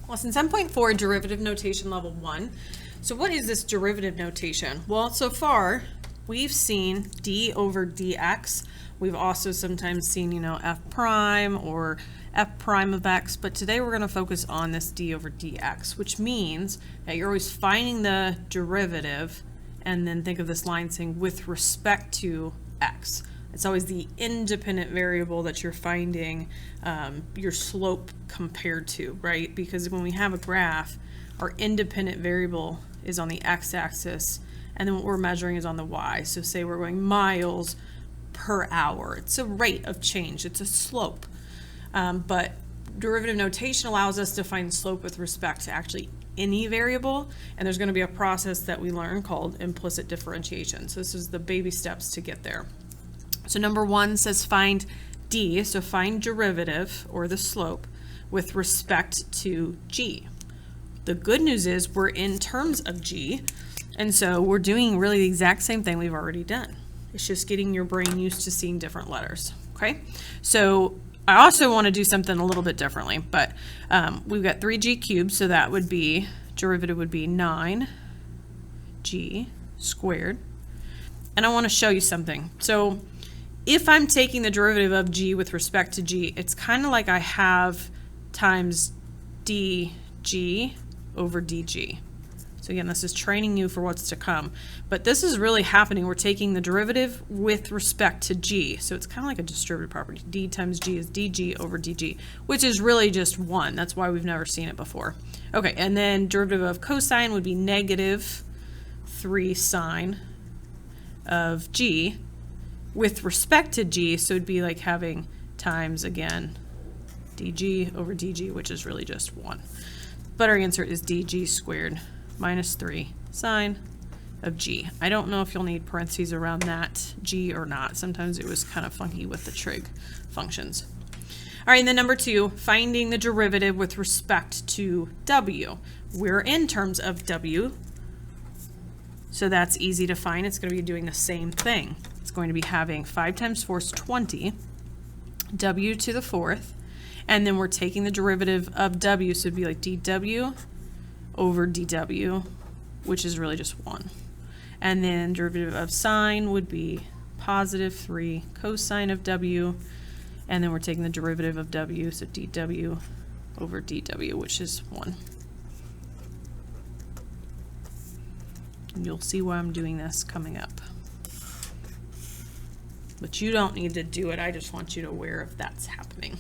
Lesson 10.4, derivative notation level 1. So what is this derivative notation? Well, so far we've seen d over dx. We've also sometimes seen, f prime or f prime of x, but today we're going to focus on this d over dx, which means that you're always finding the derivative and then think of this line saying with respect to x. It's always the independent variable that you're finding your slope compared to, right? Because when we have a graph, our independent variable is on the x-axis, and then what we're measuring is on the y. So say we're going miles per hour. It's a rate of change. It's a slope. But derivative notation allows us to find slope with respect to actually any variable, and there's going to be a process that we learn called implicit differentiation. So this is the baby steps to get there. So number 1 says find d, so find derivative or the slope with respect to g. The good news is we're in terms of g, and so we're doing really the exact same thing we've already done. It's just getting your brain used to seeing different letters, okay? So I also want to do something a little bit differently, but we've got 3g cubed, so that would be, derivative would be 9g squared. And I want to show you something. So if I'm taking the derivative of g with respect to g, it's kind of like I have times dg over dg. So again, this is training you for what's to come. But this is really happening. We're taking the derivative with respect to g. So it's kind of like a distributive property. D times g is dg over dg, which is really just 1. That's why we've never seen it before. Okay, and then derivative of cosine would be negative 3 sine of g with respect to g, so it'd be like having times, again, dg over dg, which is really just 1. But our answer is dg squared minus 3 sine of g. I don't know if you'll need parentheses around that g or not. Sometimes it was kind of funky with the trig functions. All right, and then number 2, finding the derivative with respect to w. We're in terms of w, so that's easy to find. It's going to be doing the same thing. It's going to be having 5 times 4 is 20, w to the 4th, and then we're taking the derivative of w, so it'd be like dw over dw, which is really just 1. And then derivative of sine would be positive 3 cosine of w, and then we're taking the derivative of w, so dw over dw, which is 1. And you'll see why I'm doing this coming up. But you don't need to do it. I just want you to be aware if that's happening.